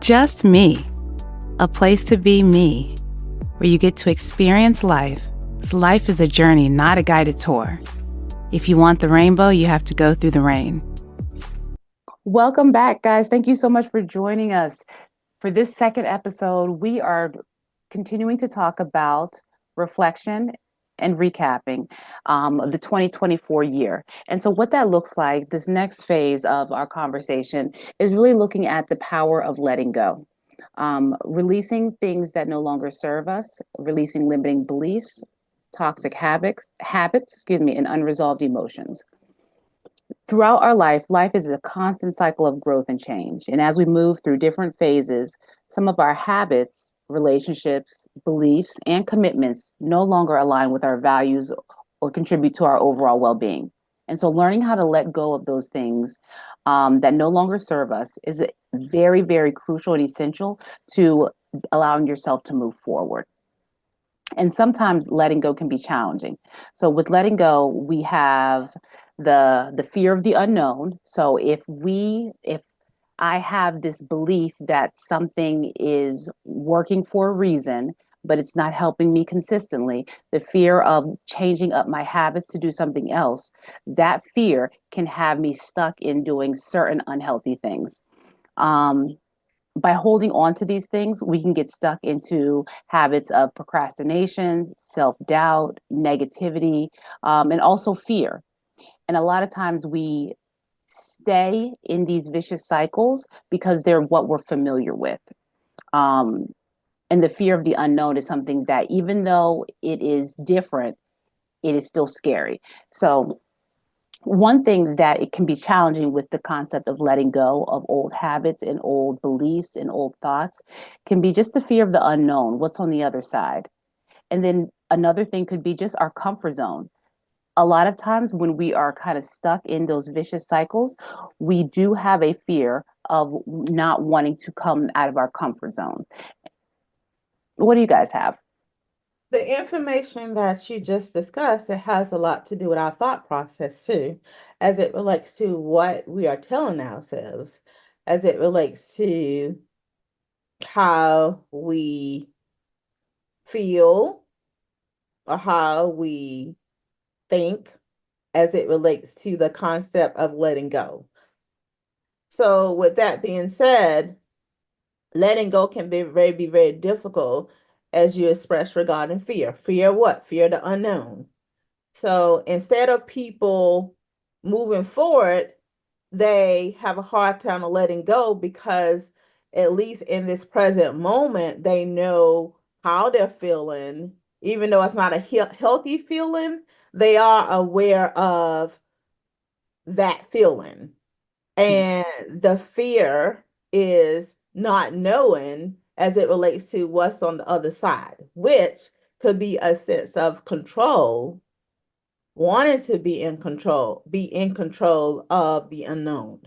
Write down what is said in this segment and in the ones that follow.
Just me, a place to be me, where you get to experience life. 'Cause life is a journey, not a guided tour. If you want the rainbow, you have to go through the rain. Welcome back, guys. Thank you so much for joining us. For this second episode, we are continuing to talk about reflection and recapping the 2024 year. And so, what that looks like, this next phase of our conversation is really looking at the power of letting go, releasing things that no longer serve us, releasing limiting beliefs, toxic habits, and unresolved emotions. Throughout our life is a constant cycle of growth and change. And as we move through different phases, some of our habits, relationships, beliefs, and commitments no longer align with our values or contribute to our overall well being. And so, learning how to let go of those things that no longer serve us is very, very crucial and essential to allowing yourself to move forward. And sometimes letting go can be challenging. So, with letting go, we have the fear of the unknown. So if I have this belief that something is working for a reason, but it's not helping me consistently, the fear of changing up my habits to do something else, that fear can have me stuck in doing certain unhealthy things. By holding on to these things, we can get stuck into habits of procrastination, self doubt, negativity, and also fear. And a lot of times we stay in these vicious cycles because they're what we're familiar with. Um, and the fear of the unknown is something that, even though it is different, it is still scary. So, one thing that it can be challenging with the concept of letting go of old habits and old beliefs and old thoughts can be just the fear of the unknown, what's on the other side. And then another thing could be just our comfort zone. A lot of times when we are kind of stuck in those vicious cycles, we do have a fear of not wanting to come out of our comfort zone. What do you guys have? The information that you just discussed, it has a lot to do with our thought process too, as it relates to what we are telling ourselves, as it relates to how we feel or how we think, as it relates to the concept of letting go. So, with that being said, letting go can be very difficult as you express regarding fear. Fear what? Fear the unknown. So instead of people moving forward, they have a hard time of letting go because, at least in this present moment, they know how they're feeling. Even though it's not a healthy feeling, they are aware of that feeling. And the fear is not knowing as it relates to what's on the other side, which could be a sense of control, wanting to be in control of the unknown.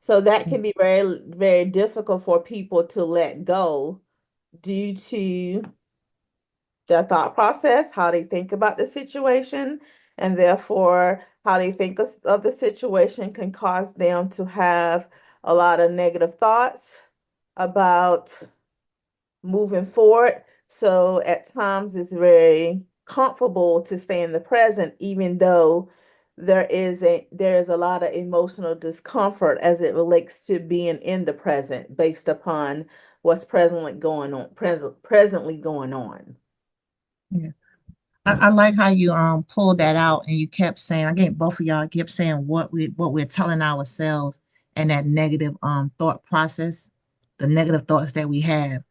So that can be very difficult for people to let go due to their thought process, how they think about the situation, and therefore how they think of the situation can cause them to have a lot of negative thoughts about moving forward. So at times it's very comfortable to stay in the present, even though there is a lot of emotional discomfort as it relates to being in the present based upon what's presently going on. Yeah. I like how you pulled that out and you kept saying, again, both of y'all kept saying what we're telling ourselves and that negative thought process, the negative thoughts that we have.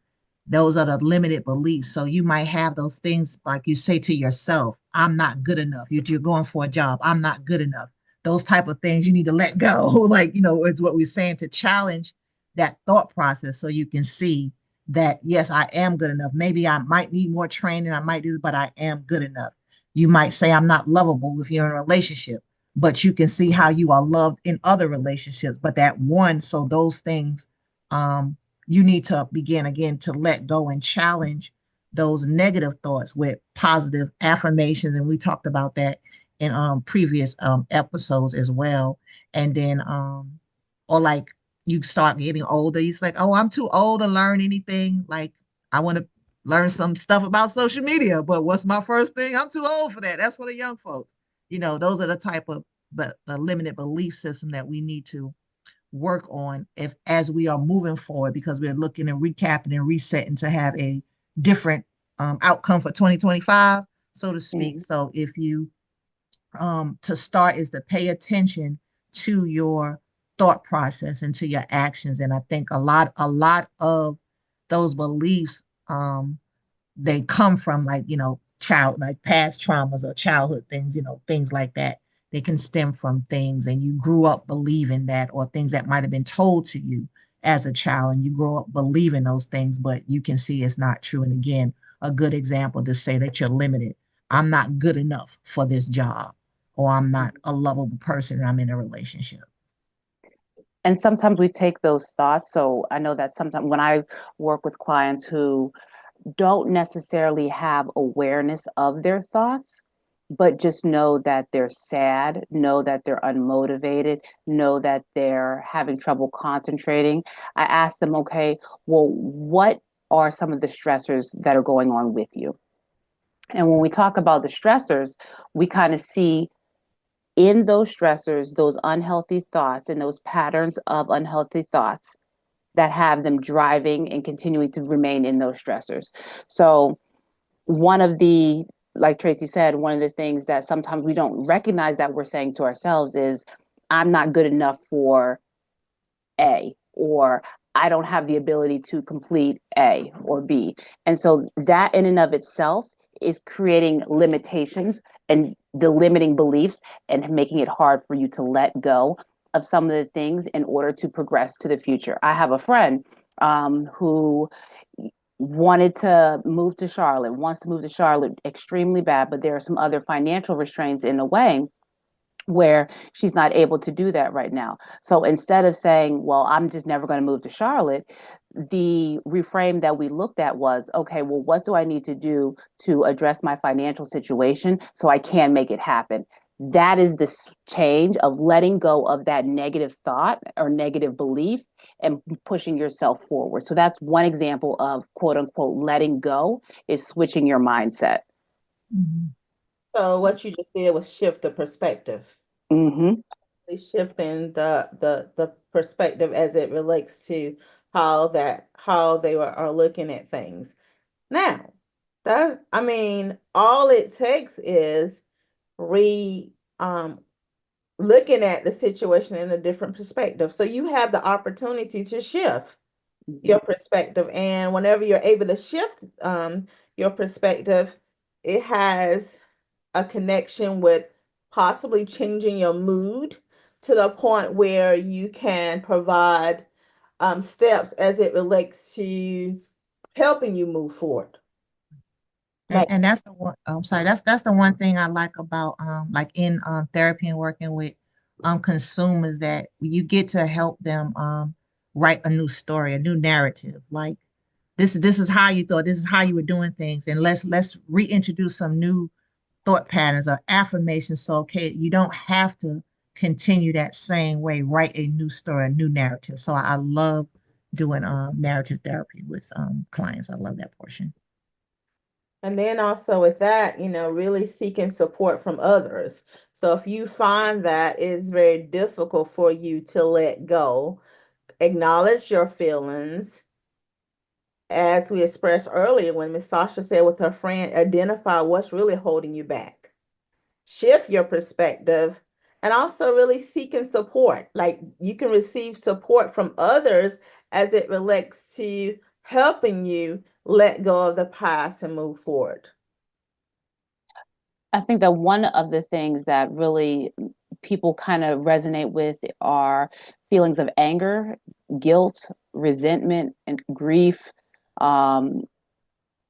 Those are the limited beliefs. So you might have those things like you say to yourself, I'm not good enough. You're going for a job. I'm not good enough. Those type of things you need to let go. Like, it's what we're saying to challenge that thought process so you can see that, yes, I am good enough. Maybe I might need more training. I might do, but I am good enough. You might say I'm not lovable if you're in a relationship, but you can see how you are loved in other relationships. But that one, so those things, you need to begin again to let go and challenge those negative thoughts with positive affirmations. And we talked about that in previous episodes as well. And then or like you start getting older, it's like, oh, I'm too old to learn anything. Like, I want to learn some stuff about social media, but what's my first thing? I'm too old for that. That's for the young folks. Those are the type of the limited belief system that we need to work on if as we are moving forward, because we're looking and recapping and resetting to have a different outcome for 2025, so to speak. Mhm. So if you to start is to pay attention to your thought process and to your actions. And I think a lot of those beliefs they come from, like, like past traumas or childhood things, things like that. They can stem from things and you grew up believing that, or things that might have been told to you as a child and you grow up believing those things, but you can see it's not true. And again, a good example to say that you're limited. I'm not good enough for this job, or I'm not a lovable person and I'm in a relationship. And sometimes we take those thoughts. So I know that sometimes when I work with clients who don't necessarily have awareness of their thoughts, but just know that they're sad, know that they're unmotivated, know that they're having trouble concentrating. I ask them, okay, well, what are some of the stressors that are going on with you? And when we talk about the stressors, we kind of see in those stressors, those unhealthy thoughts and those patterns of unhealthy thoughts that have them driving and continuing to remain in those stressors. So one of the, like Tracy said, one of the things that sometimes we don't recognize that we're saying to ourselves is, I'm not good enough for A, or I don't have the ability to complete A or B. And so that in and of itself is creating limitations and the limiting beliefs and making it hard for you to let go of some of the things in order to progress to the future. I have a friend who wanted to move to Charlotte, wants to move to Charlotte extremely bad, but there are some other financial restraints in the way where she's not able to do that right now. So instead of saying, well, I'm just never going to move to Charlotte, the reframe that we looked at was, okay, well, what do I need to do to address my financial situation so I can make it happen? That is the change of letting go of that negative thought or negative belief and pushing yourself forward. So that's one example of quote unquote letting go, is switching your mindset. Mhm. So what you just did was shift the perspective. Mm-hmm. Shifting the perspective as it relates to how they are looking at things. Now, that's I mean, all it takes is re looking at the situation in a different perspective. So you have the opportunity to shift your perspective, and whenever you're able to shift your perspective, it has a connection with possibly changing your mood to the point where you can provide steps as it relates to helping you move forward. Like, And that's the one, I'm sorry, that's the one thing I like about like in therapy and working with consumers, that you get to help them write a new story, a new narrative. Like, this is how you thought, this is how you were doing things, and let's reintroduce some new thought patterns or affirmations. So okay, you don't have to continue that same way. Write a new story, a new narrative. So I love doing narrative therapy with clients. I love that portion. and then also with that, really seeking support from others. So if you find that it's very difficult for you to let go, acknowledge your feelings. As we expressed earlier, when Miss Sasha said with her friend, identify what's really holding you back, shift your perspective, and also really seeking support. Like, you can receive support from others as it relates to helping you let go of the past and move forward. I think that one of the things that really people kind of resonate with are feelings of anger, guilt, resentment, and grief. Um,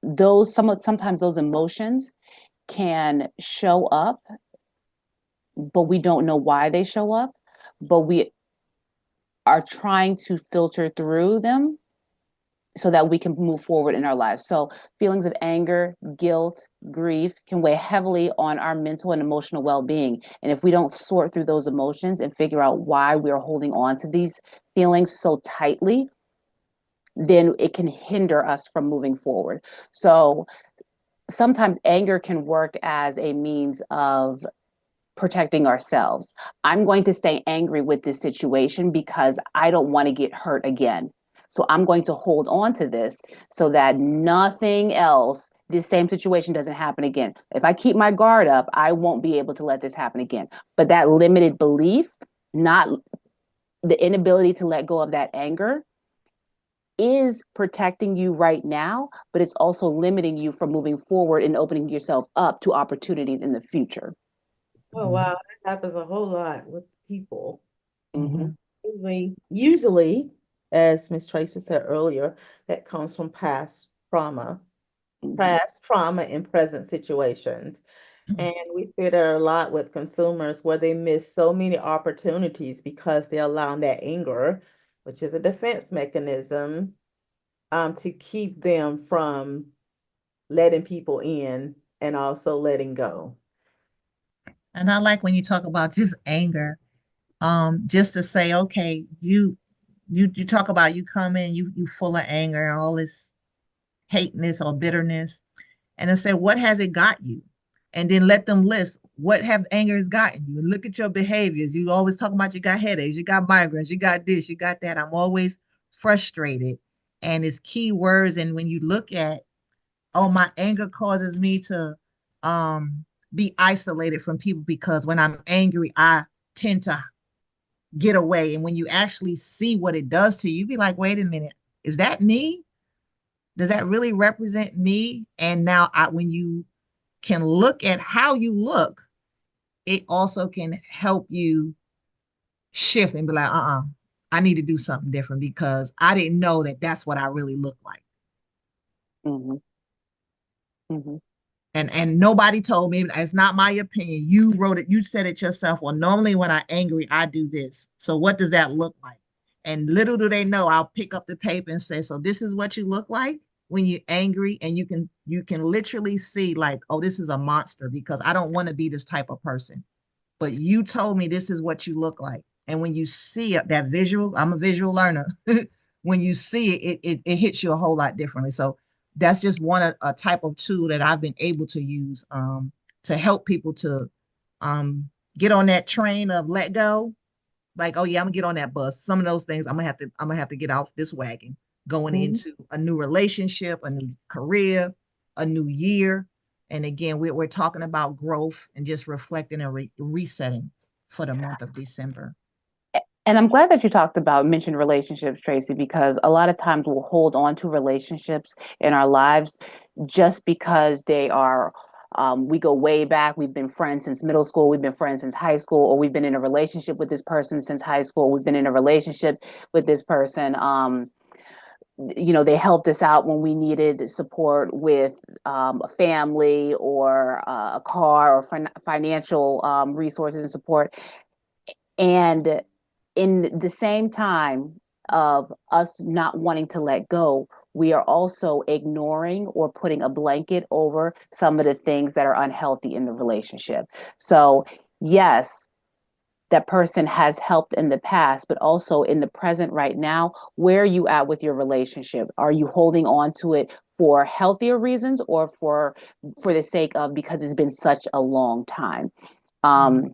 sometimes those emotions can show up, but we don't know why they show up, but we are trying to filter through them so that we can move forward in our lives. So feelings of anger, guilt, grief can weigh heavily on our mental and emotional well-being. And if we don't sort through those emotions and figure out why we're holding on to these feelings so tightly, then it can hinder us from moving forward. So sometimes anger can work as a means of protecting ourselves. I'm going to stay angry with this situation because I don't want to get hurt again. So I'm going to hold on to this so that nothing else, this same situation doesn't happen again. If I keep my guard up, I won't be able to let this happen again. But that limited belief, not the inability to let go of that anger, is protecting you right now, but it's also limiting you from moving forward and opening yourself up to opportunities in the future. Oh wow, that happens a whole lot with people. Mm-hmm. Usually, as Miss Tracy said earlier, that comes from Mm-hmm. past trauma in present situations. And we see that a lot with consumers where they miss so many opportunities because they allow that anger, which is a defense mechanism, to keep them from letting people in and also letting go. And I like when you talk about just anger, just to say, okay, you talk about you come in, you full of anger and all this hateness or bitterness, and then say, what has it got you? And then let them list what have anger has gotten you. And look at your behaviors. You always talk about you got headaches, you got migraines, you got this, you got that. I'm always frustrated. And it's key words. And when you look at, oh, my anger causes me to be isolated from people because when I'm angry, I tend to get away. And when you actually see what it does to you, you be like, wait a minute, is that me? Does that really represent me? And now when you can look at how you look, it also can help you shift and be like, I need to do something different because I didn't know that that's what I really look like. Mm-hmm. Mm-hmm. And nobody told me. It's not my opinion. You wrote it. You said it yourself. Well, normally when I'm angry, I do this. So what does that look like? And little do they know, I'll pick up the paper and say, so this is what you look like when you're angry. And you can literally see like, oh, this is a monster because I don't want to be this type of person. But you told me this is what you look like. And when you see it, that visual, I'm a visual learner. When you see it, it hits you a whole lot differently. So that's just one a type of tool that I've been able to use to help people to get on that train of let go. Like, oh yeah, I'm gonna get on that bus. Some of those things I'm gonna have to get off this wagon going Mm-hmm. into a new relationship, a new career, a new year. And again, we're talking about growth and just reflecting and resetting for the month of December. And I'm glad that you mentioned relationships, Tracy, because a lot of times we'll hold on to relationships in our lives just because they are, we go way back. We've been friends since middle school. We've been friends since high school, or we've been in a relationship with this person since high school. We've been in a relationship with this person. They helped us out when we needed support with a family or a car or financial resources and support. And in the same time of us not wanting to let go, we are also ignoring or putting a blanket over some of the things that are unhealthy in the relationship. So, yes, that person has helped in the past, but also in the present right now, where are you at with your relationship? Are you holding on to it for healthier reasons or for the sake of because it's been such a long time? Mhm.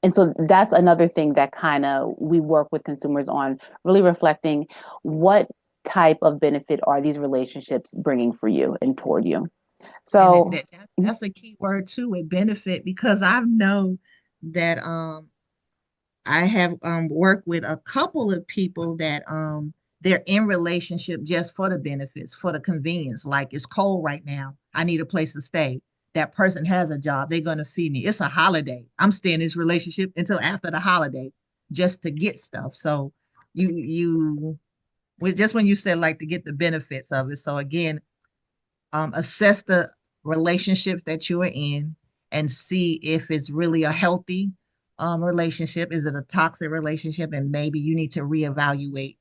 And so that's another thing that kind of we work with consumers on, really reflecting what type of benefit are these relationships bringing for you and toward you. And that, So, that that's a key word too, with benefit, because I know that I have worked with a couple of people that they're in relationship just for the benefits, for the convenience. Like it's cold right now. I need a place to stay. That person has a job. They're gonna feed me. It's a holiday. I'm staying in this relationship until after the holiday just to get stuff. So you with just when you said like to get the benefits of it. So again, assess the relationships that you are in and see if it's really a healthy relationship. Is it a toxic relationship? And maybe you need to reevaluate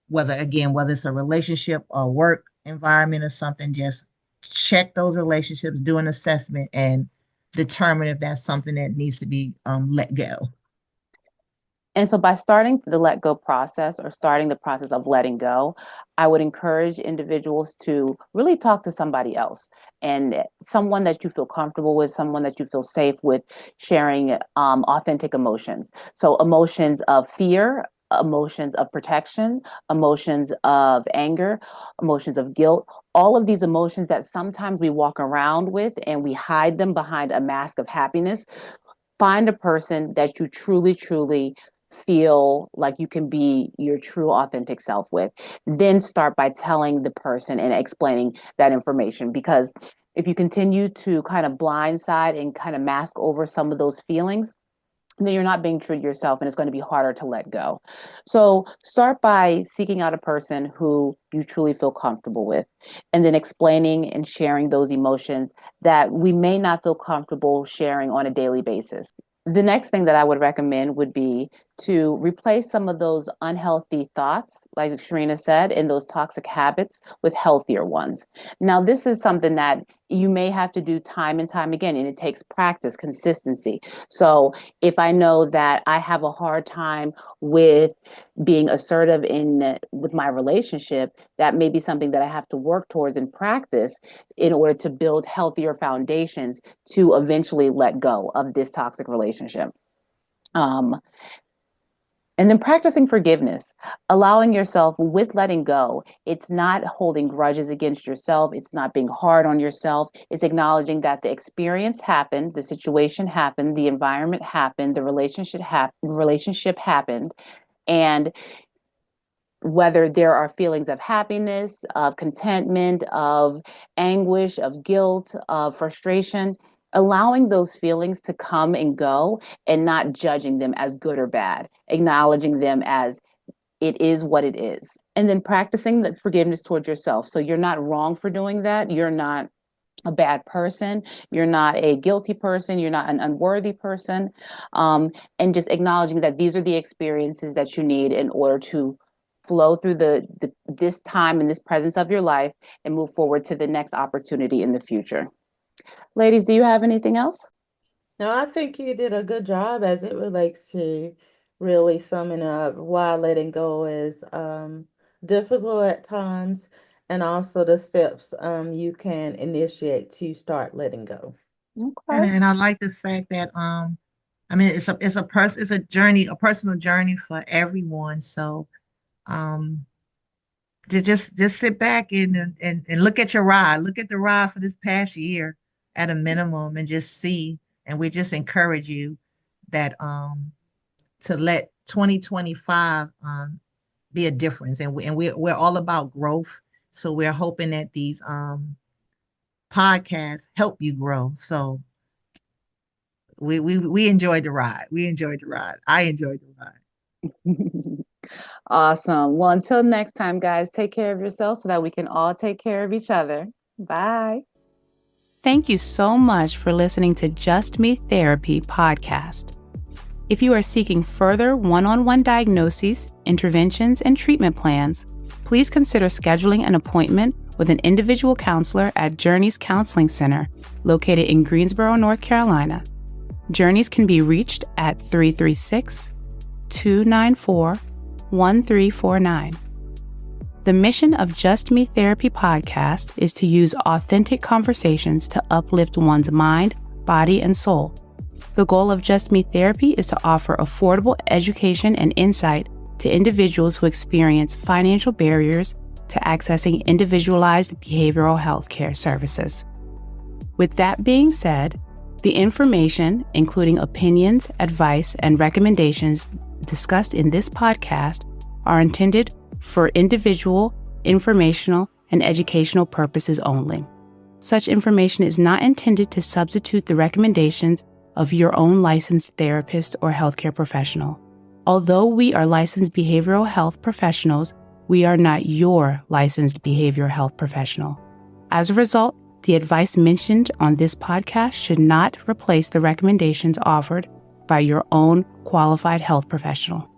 whether it's a relationship or work environment or something. Just check those relationships, do an assessment, and determine if that's something that needs to be let go. And so by starting the let go process or starting the process of letting go, I would encourage individuals to really talk to somebody else, and someone that you feel comfortable with, someone that you feel safe with sharing authentic emotions. So emotions of fear, emotions of protection, emotions of anger, emotions of guilt, all of these emotions that sometimes we walk around with and we hide them behind a mask of happiness. Find a person that you truly, truly feel like you can be your true authentic self with. Then start by telling the person and explaining that information, because if you continue to kind of blindside and kind of mask over some of those feelings, then you're not being true to yourself, and it's going to be harder to let go. So start by seeking out a person who you truly feel comfortable with, and then explaining and sharing those emotions that we may not feel comfortable sharing on a daily basis. The next thing that I would recommend would be to replace some of those unhealthy thoughts, like Sharina said, and those toxic habits with healthier ones. Now, this is something that you may have to do time and time again, and it takes practice, consistency. So if I know that I have a hard time with being assertive in with my relationship, that may be something that I have to work towards and practice in order to build healthier foundations to eventually let go of this toxic relationship. Um, and then practicing forgiveness, allowing yourself with letting go. It's not holding grudges against yourself. It's not being hard on yourself. It's acknowledging that the experience happened, the situation happened, the environment happened, the relationship happened. And whether there are feelings of happiness, of contentment, of anguish, of guilt, of frustration, allowing those feelings to come and go and not judging them as good or bad, acknowledging them as it is what it is. And then practicing the forgiveness towards yourself. So you're not wrong for doing that. You're not a bad person. You're not a guilty person. You're not an unworthy person. And just acknowledging that these are the experiences that you need in order to flow through this time and this presence of your life and move forward to the next opportunity in the future. Ladies, do you have anything else? No, I think you did a good job as it relates to really summing up why letting go is difficult at times, and also the steps you can initiate to start letting go. Okay. And I like the fact that I mean it's a journey, a personal journey for everyone. So um just sit back and look at your ride. Look at the ride for this past year at a minimum and just see. And we just encourage you that to let 2025 be a difference. And we're all about growth. So we're hoping that these podcasts help you grow. So we enjoyed the ride. We enjoyed the ride. I enjoyed the ride. Awesome. Well, until next time, guys, take care of yourselves so that we can all take care of each other. Bye. Thank you so much for listening to Just Me Therapy podcast. If you are seeking further one-on-one diagnoses, interventions, and treatment plans, please consider scheduling an appointment with an individual counselor at Journeys Counseling Center, located in Greensboro, North Carolina. Journeys can be reached at 336-294-1349. The mission of Just Me Therapy podcast is to use authentic conversations to uplift one's mind, body, and soul. The goal of Just Me Therapy is to offer affordable education and insight to individuals who experience financial barriers to accessing individualized behavioral health care services. With that being said, the information, including opinions, advice, and recommendations discussed in this podcast, are intended for individual, informational, and educational purposes only. Such information is not intended to substitute the recommendations of your own licensed therapist or healthcare professional. Although we are licensed behavioral health professionals, we are not your licensed behavioral health professional. As a result, the advice mentioned on this podcast should not replace the recommendations offered by your own qualified health professional.